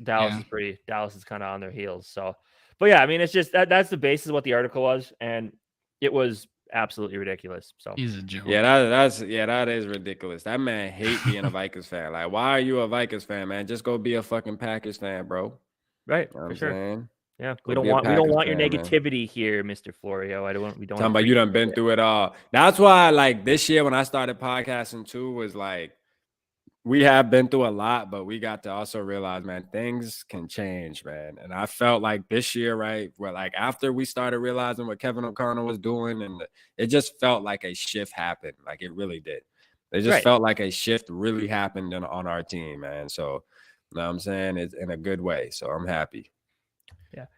Dallas is kind of on their heels. So, but yeah, I mean, it's just that's the basis of what the article was, and it was absolutely ridiculous. So he's a joke. Yeah, that is ridiculous. That man hate being a Vikings fan. Like, why are you a Vikings fan, man? Just go be a fucking Packers fan, bro. Right, for sure. Yeah, we don't want your negativity here, Mr. Florio. We don't. Talking about you done been through it all. That's why, like, this year when I started podcasting too, was like, we have been through a lot, but we got to also realize, man, things can change, man. And I felt like this year, right, where like after we started realizing what Kevin O'Connor was doing, and it just felt like a shift happened. Like it really did. It just felt like a shift really happened on our team, man. So, you know what I'm saying? It's in a good way. So I'm happy.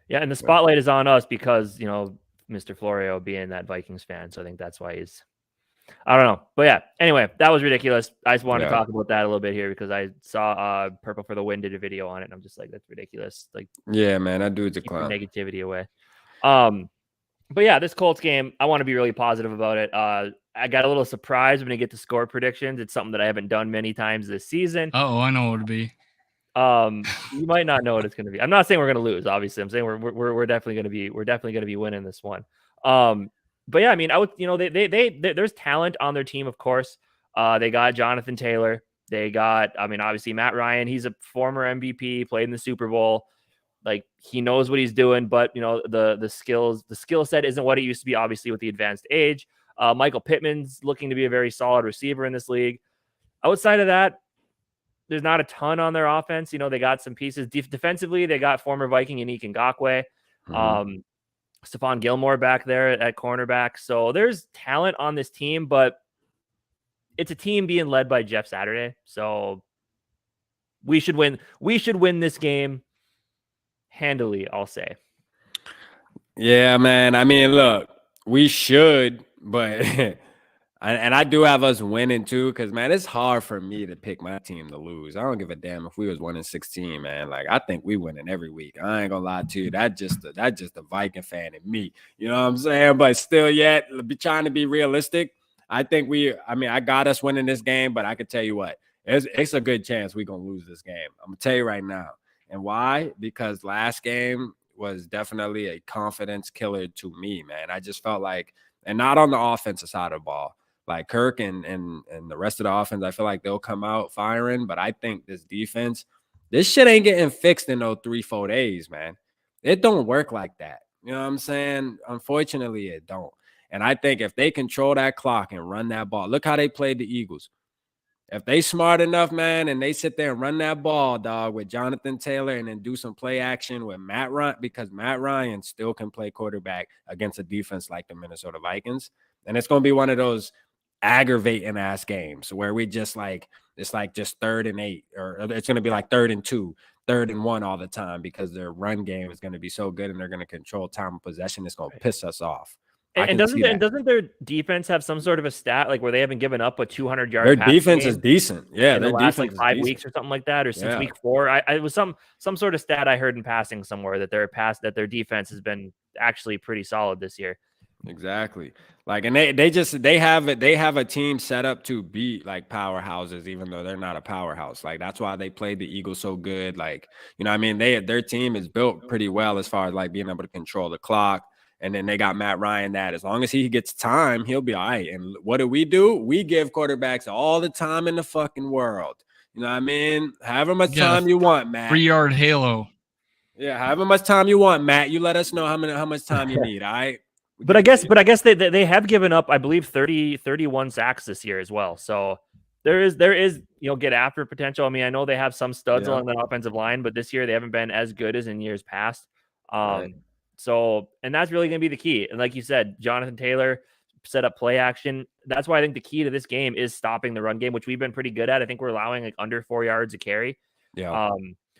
Yeah, and the spotlight is on us because, Mr. Florio being that Vikings fan. So I think that's why I don't know. But yeah, anyway, that was ridiculous. I just wanted to talk about that a little bit here because I saw Purple for the Win did a video on it, and I'm just like, that's ridiculous. Like, yeah, man, that dude's a clown. Negativity away. But yeah, this Colts game, I want to be really positive about it. I got a little surprised when I get to score predictions. It's something that I haven't done many times this season. Oh, I know what it'd be. You might not know what it's going to be. I'm not saying we're going to lose. Obviously, I'm saying we're definitely going to be winning this one. But yeah, I mean, there's talent on their team, of course. They got Jonathan Taylor. They got, I mean, obviously Matt Ryan. He's a former MVP, played in the Super Bowl. Like, he knows what he's doing, but the skill set isn't what it used to be, obviously, with the advanced age. Michael Pittman's looking to be a very solid receiver in this league. Outside of that, there's not a ton on their offense. They got some pieces. Defensively, they got former Viking Yannick Ngakoue. Stephon Gilmore back there at cornerback. So there's talent on this team, but it's a team being led by Jeff Saturday. So we should win. We should win this game handily, I'll say. Yeah, man. I mean, look, we should, but and I do have us winning too, because man, it's hard for me to pick my team to lose. I don't give a damn if we was 1-16, man. Like, I think we winning every week. I ain't gonna lie to you. That's just a Viking fan in me. You know what I'm saying? But still, yet be trying to be realistic. I think I got us winning this game, but I could tell you what, it's a good chance we're gonna lose this game. I'm gonna tell you right now. And why? Because last game was definitely a confidence killer to me, man. I just felt like, and not on the offensive side of the ball. Like Kirk and the rest of the offense, I feel like they'll come out firing. But I think this defense, this shit ain't getting fixed in those 3-4 days, man. It don't work like that. You know what I'm saying? Unfortunately, it don't. And I think if they control that clock and run that ball, look how they played the Eagles. If they smart enough, man, and they sit there and run that ball, dog, with Jonathan Taylor and then do some play action with Matt Ryan, because Matt Ryan still can play quarterback against a defense like the Minnesota Vikings. And it's going to be one of those aggravating ass games where we just like, it's like just 3rd and 8, or it's going to be like 3rd and 2, 3rd and 1 all the time, because their run game is going to be so good and they're going to control time of possession. It's going to piss us off. And doesn't their defense have some sort of a stat like where they haven't given up a 200-yard? Their defense is decent. Yeah, in the last like 5 weeks or something like that, or since week 4. I was some sort of stat I heard in passing somewhere that their defense has been actually pretty solid this year. Exactly. Like, and they have a team set up to beat like powerhouses, even though they're not a powerhouse. Like, that's why they played the Eagles so good. Like, you know what I mean? Their team is built pretty well as far as like being able to control the clock. And then they got Matt Ryan that as long as he gets time, he'll be all right. And what do? We give quarterbacks all the time in the fucking world. You know what I mean? However much time you want, Matt. 3-yard halo. Yeah, however much time you want, Matt. You let us know how much time you need, all right? But I guess they have given up, I believe, 31 sacks this year as well. So there is get after potential. I mean, I know they have some studs along the offensive line, but this year they haven't been as good as in years past. Right. So, and that's really going to be the key. And like you said, Jonathan Taylor set up play action. That's why I think the key to this game is stopping the run game, which we've been pretty good at. I think we're allowing like under 4 yards a carry. Yeah.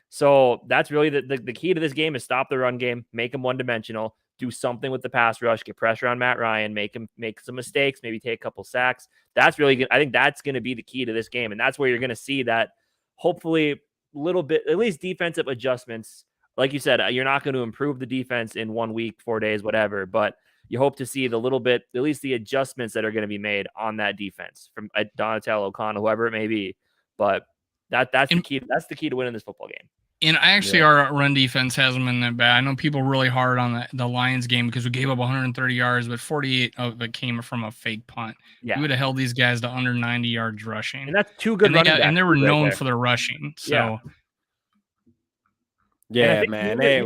So that's really the key to this game is stop the run game, make them one-dimensional, do something with the pass rush, get pressure on Matt Ryan, make some mistakes, maybe take a couple sacks. That's really good. I think that's going to be the key to this game. And that's where you're going to see that hopefully little bit, at least defensive adjustments. Like you said, you're not going to improve the defense in 1 week, 4 days, whatever, but you hope to see the little bit, at least the adjustments that are going to be made on that defense from Donatello, O'Connell, whoever it may be. But that's the key. That's the key to winning this football game. And actually, our run defense hasn't been that bad. I know people really hard on the Lions game because we gave up 130 yards, but 48 of it came from a fake punt. Yeah. We would have held these guys to under 90 yards rushing. And that's 2 good running backs. And they were known for their rushing. So. Yeah, man. Hey,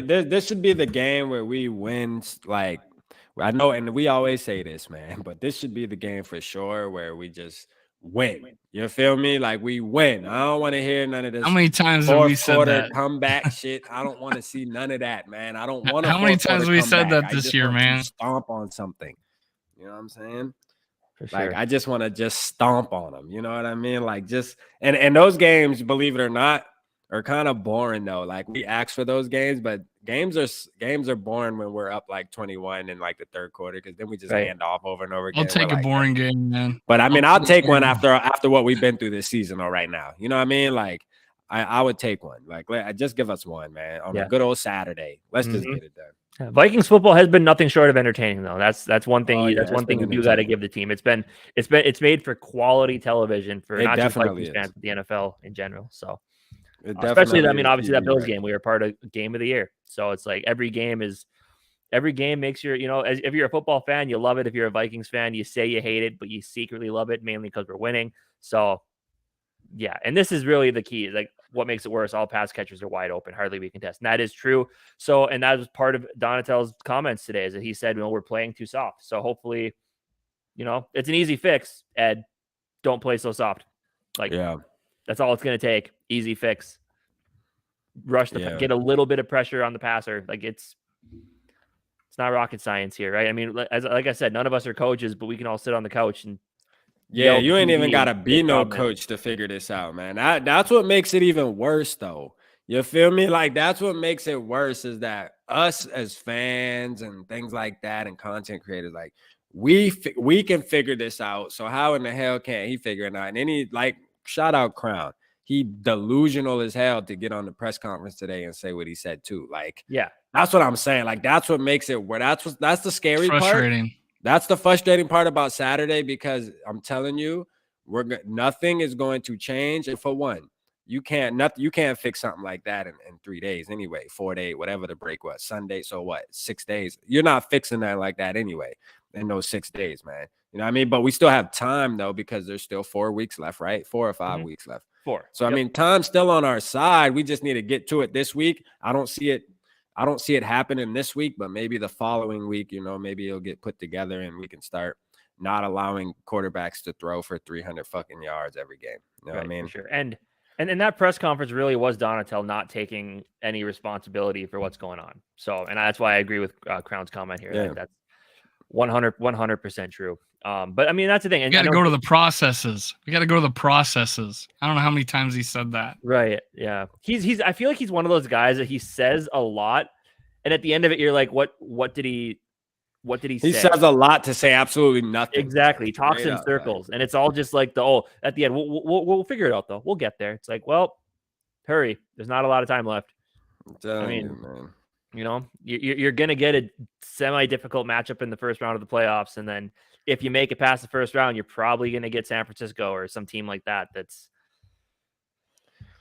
this should be the game where we win. Like, I know, and we always say this, man, but this should be the game for sure where we just win. You feel me? Like, we win. I don't want to hear none of this. How many times have we said that? Comeback shit. I don't want to see none of that, man. I don't want to. How many times we said that this year, man? Stomp on something. You know what I'm saying? For sure. Like, I just want to just stomp on them. You know what I mean? Like, just and those games, believe it or not, are kind of boring though. Like, we ask for those games, but games are boring when we're up like 21 in like the 3rd quarter, because then we just hand off over and over again. I'll take a boring game, man. But I mean, I'll take one after what we've been through this season or right now. You know what I mean? Like, I would take one. Like, just give us one, man, on a good old Saturday. Let's just get it done. Vikings football has been nothing short of entertaining, though. That's one thing. That's one thing you do got to give the team. It's made for quality television for not just Vikings fans, but the NFL in general. So, especially, I mean, obviously that Bills game, we were part of game of the year. So it's like every game makes your, if you're a football fan, you love it. If you're a Vikings fan, you say you hate it, but you secretly love it, mainly because we're winning. So, yeah, and this is really the key. Like, what makes it worse? All pass catchers are wide open. Hardly we contest. And that is true. So, and that was part of Donatel's comments today, is that he said, we're playing too soft. So hopefully, it's an easy fix. Ed, don't play so soft. Like, that's all it's going to take. Easy fix. Rush get a little bit of pressure on the passer. Like, it's not rocket science here, right? I mean, like I said, none of us are coaches, but we can all sit on the couch and you ain't even gotta be no coach to figure this out, man. That's what makes it even worse, though. You feel me? Like, that's what makes it worse, is that us as fans and things like that and content creators, like, we can figure this out. So how in the hell can't he figure it out? And then he, like, shout out Crown. He delusional as hell to get on the press conference today and say what he said too. Like, that's what I'm saying. Like, that's what makes it where that's the scary part. That's the frustrating part about Saturday, because I'm telling you, nothing is going to change. And for one, you can't fix something like that in 3 days anyway, 4 days, whatever the break was, Sunday. So what, 6 days? You're not fixing that like that anyway in those 6 days, man. You know what I mean? But we still have time, though, because there's still 4 weeks left, right? 4 or 5 weeks left. 4. So, I mean, time's still on our side. We just need to get to it this week. I don't see it happening this week, but maybe the following week, maybe it'll get put together and we can start not allowing quarterbacks to throw for 300 fucking yards every game. You know what I mean? For sure. And that press conference really was Donatel not taking any responsibility for what's going on. So, and that's why I agree with Crown's comment here. Yeah. That's 100% true. But I mean, that's the thing. And you got to go to the processes. We got to go to the processes. I don't know how many times he said that. Right. Yeah. I feel like he's one of those guys that he says a lot, and at the end of it, you're like, what did he say? He says a lot to say absolutely nothing. Exactly. He talks in circles, and it's all just like at the end, we'll figure it out though. We'll get there. It's like, well, hurry. There's not a lot of time left. I mean, man. You're going to get a semi-difficult matchup in the first round of the playoffs. And then if you make it past the first round, you're probably going to get San Francisco or some team like that.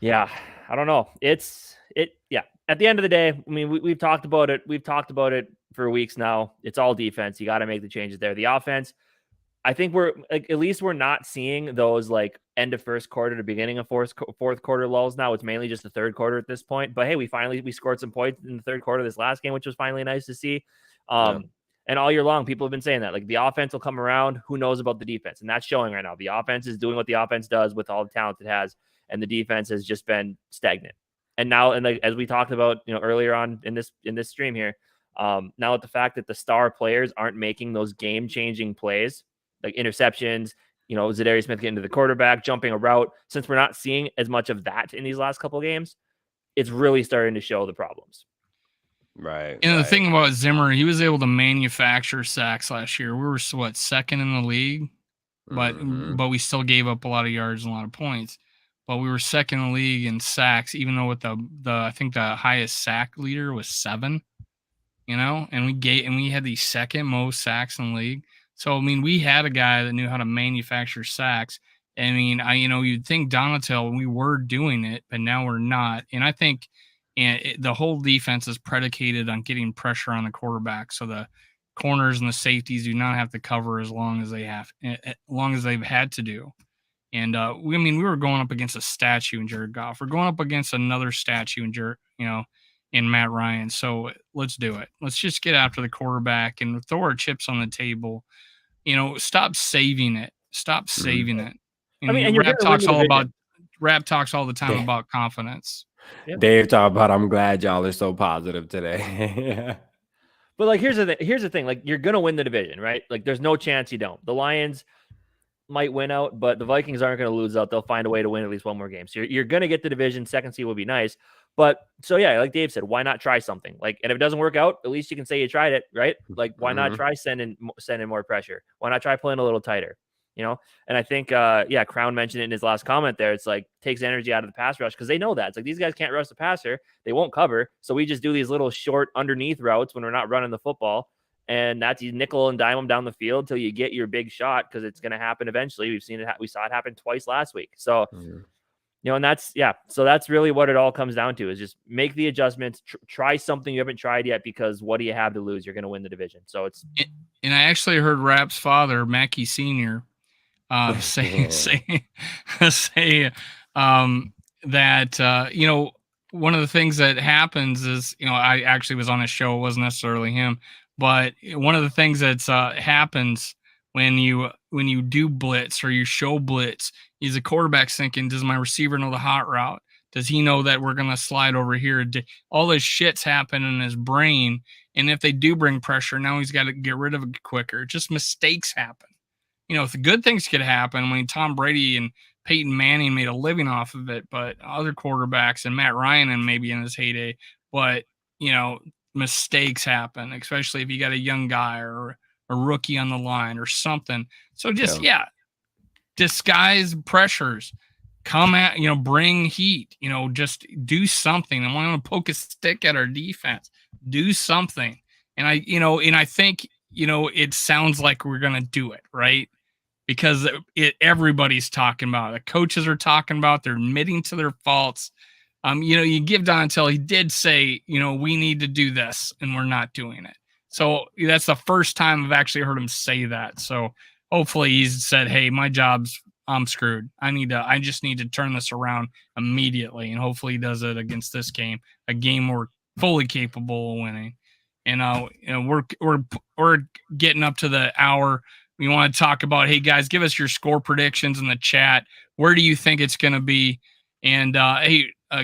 I don't know. At the end of the day, I mean, we've talked about it. We've talked about it for weeks now. It's all defense. You got to make the changes there. The offense, I think at least we're not seeing those like end of first quarter to beginning of fourth quarter lulls now. It's mainly just the third quarter at this point. But hey, we scored some points in the third quarter of this last game, which was finally nice to see. And all year long, people have been saying that, like, the offense will come around. Who knows about the defense? And that's showing right now. The offense is doing what the offense does with all the talent it has, and the defense has just been stagnant. And now, as we talked about, earlier on in this stream here, now with the fact that the star players aren't making those game-changing plays, like interceptions, Zadarius Smith getting to the quarterback, jumping a route, since we're not seeing as much of that in these last couple of games, it's really starting to show the problems. Right. And the thing about Zimmer, he was able to manufacture sacks last year. We were second in the league, but we still gave up a lot of yards and a lot of points. But we were second in the league in sacks, even though with I think the highest sack leader was 7. And we had the second most sacks in the league. So I mean, we had a guy that knew how to manufacture sacks. I mean, you'd think Donatel, we were doing it, but now we're not. And I think the whole defense is predicated on getting pressure on the quarterback, so the corners and the safeties do not have to cover as long as they've had to do. And we were going up against a statue in Jared Goff. We're going up against another statue in Matt Ryan. So let's do it. Let's just get after the quarterback and throw our chips on the table. Stop saving it. Stop saving it. And Rap talks all the time about confidence. Yep. Dave talked about, I'm glad y'all are so positive today. But like, here's the thing. Like, you're going to win the division, right? Like, there's no chance you don't. The Lions might win out, but the Vikings aren't going to lose out. They'll find a way to win at least one more game. So you're going to get the division. Second seed will be nice. But so, yeah, like Dave said, why not try something? Like, and if it doesn't work out, at least you can say you tried it, right? Like, why not try sending more pressure? Why not try playing a little tighter? And I think, Crown mentioned it in his last comment there. It's like takes energy out of the pass rush because they know that. It's like these guys can't rush the passer. They won't cover. So we just do these little short underneath routes when we're not running the football. And that's you nickel and dime them down the field till you get your big shot because it's going to happen eventually. We've seen it. We saw it happen twice last week. So, and so that's really what it all comes down to is just make the adjustments, try something you haven't tried yet, because what do you have to lose? You're going to win the division. So and I actually heard Rapp's father, Mackey Sr., say that, one of the things that happens is, I actually was on a show. It wasn't necessarily him, but one of the things that's happens when you do blitz or you show blitz is the quarterback's thinking, does my receiver know the hot route? Does he know that we're going to slide over here? All this shit's happen in his brain. And if they do bring pressure, now he's got to get rid of it quicker. Just mistakes happen. The good things could happen when Tom Brady and Peyton Manning made a living off of it, but other quarterbacks and Matt Ryan and maybe in his heyday, but mistakes happen, especially if you got a young guy or a rookie on the line or something. So just disguise pressures, come at, bring heat, just do something. I want to poke a stick at our defense, do something. And I think, it sounds like we're going to do it, right? Because everybody's talking about it. The coaches are talking about it. They're admitting to their faults. You give Donatell, he did say, we need to do this, and we're not doing it. So that's the first time I've actually heard him say that. So hopefully he's said, hey, I'm screwed. I just need to turn this around immediately. And hopefully he does it against this game, a game we're fully capable of winning. And we're getting up to the hour. We want to talk about, hey guys, give us your score predictions in the chat. Where do you think it's going to be? And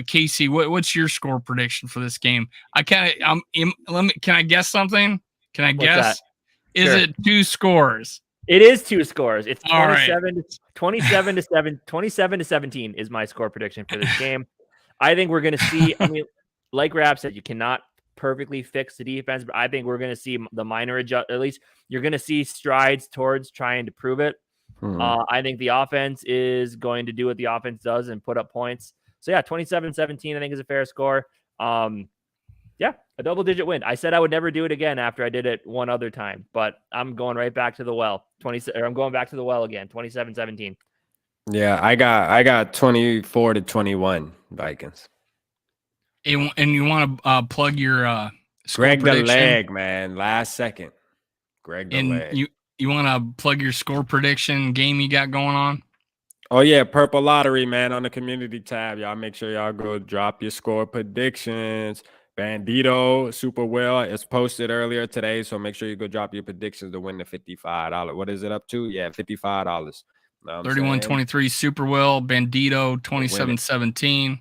Casey, what's your score prediction for this game? Can I guess something? Can I guess? Is it 2 scores? It is 2 scores. It's 27 to 17 is my score prediction for this game. I think we're going to see, like Rap said, you cannot perfectly fix the defense, but I think we're going to see the minor adjust. At least you're going to see strides towards trying to prove it. I think the offense is going to do what the offense does and put up points. So 27-17, I think is a fair score. A double-digit win. I said I would never do it again after I did it one other time, but I'm going right back to the well. I'm going back to the well again. 27-17. Yeah, I got 24-21 Vikings. And you want to plug your Greg the leg, man. Last second. Greg the leg. You want to plug your score prediction game you got going on? Oh, yeah. Purple Lottery, man, on the community tab. Y'all make sure y'all go drop your score predictions. Bandito Super Will is posted earlier today, so make sure you go drop your predictions to win the $55. What is it up to? Yeah, $55. 31-23 Super Will. Bandito 27-17.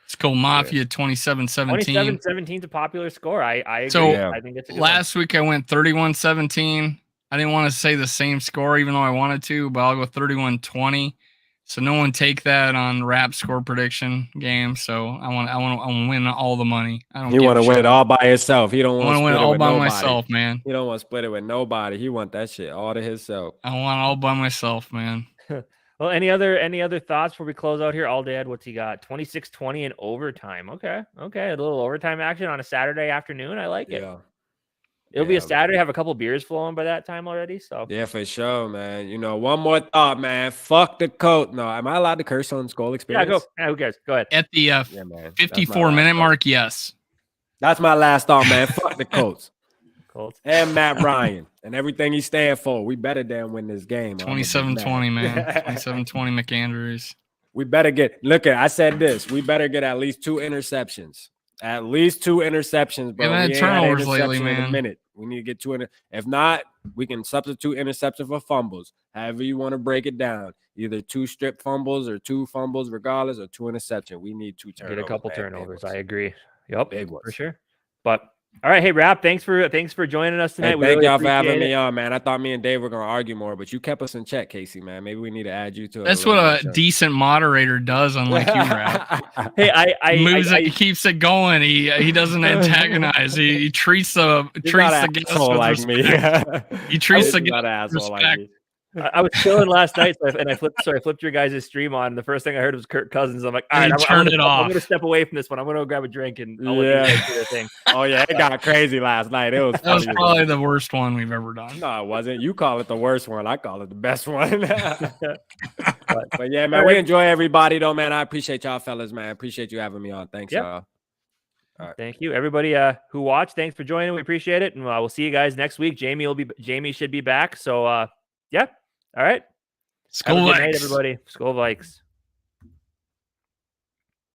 Skull Mafia 27-17. 27-17 is a popular score. I agree. So I think it's a good last week I went 31-17. I didn't want to say the same score, even though I wanted to, but I'll go 31-20. So no one take that on Rap score prediction game. So I want to win all the money. I don't. You want to win it all by yourself. He don't want to win it all by myself, man. He don't want to split it with nobody. He want that shit all to himself. I want all by myself, man. Well, any other thoughts before we close out here? All Dad, what's he got? 26-20 in overtime. Okay. A little overtime action on a Saturday afternoon. I like it. It'll be a Saturday. Have a couple beers flowing by that time already. So yeah, for sure, man. One more thought, man. Fuck the Colts. No, am I allowed to curse on Skull Experience? Yeah, go. Yeah, who cares? Go ahead. At the 54-minute mark, yes. That's my last thought, man. Fuck the Colts. And Matt Ryan and everything he stands for. We better damn win this game. 27-20, man. 27-20 McAndrews. We better I said this. We better get at least 2 interceptions. At least 2 interceptions, bro. We haven't had turnovers lately, man. In a minute. We need to get 2. If not, we can substitute interception for fumbles. However you want to break it down. Either 2 strip fumbles or 2 fumbles, regardless, or 2 interceptions. We need 2 turnovers. Get a couple turnovers. I agree. Yep, big ones for sure. But All right, hey Rap, thanks for joining us tonight. Hey, We thank really y'all for having appreciate me it. on, man. I thought me and Dave were gonna argue more, but you kept us in check, Casey, man. Maybe we need to add you to. That's what a decent moderator does, unlike you, Rap. Hey, He keeps it going. He doesn't antagonize. He treats the guests with like respect. me. He treats the He's not guests an with asshole like respect. me. I was chilling last night, I flipped your guys' stream on. The first thing I heard was Kirk Cousins. I'm like, all right, I'm gonna step away from this one. I'm gonna go grab a drink and I'll let you guys do their thing. Oh yeah, it got crazy last night. It was That was funny. probably the worst one we've ever done. No, it wasn't. You call it the worst one. I call it the best one. but yeah, man, right. we enjoy everybody though, man. I appreciate y'all fellas, man. I appreciate you having me on. Thanks, y'all. All right. Thank you, everybody who watched. Thanks for joining. We appreciate it, and we'll see you guys next week. Jamie should be back. So yeah, all right. Skol Have a good Vikes. night, everybody. Skol Vikes.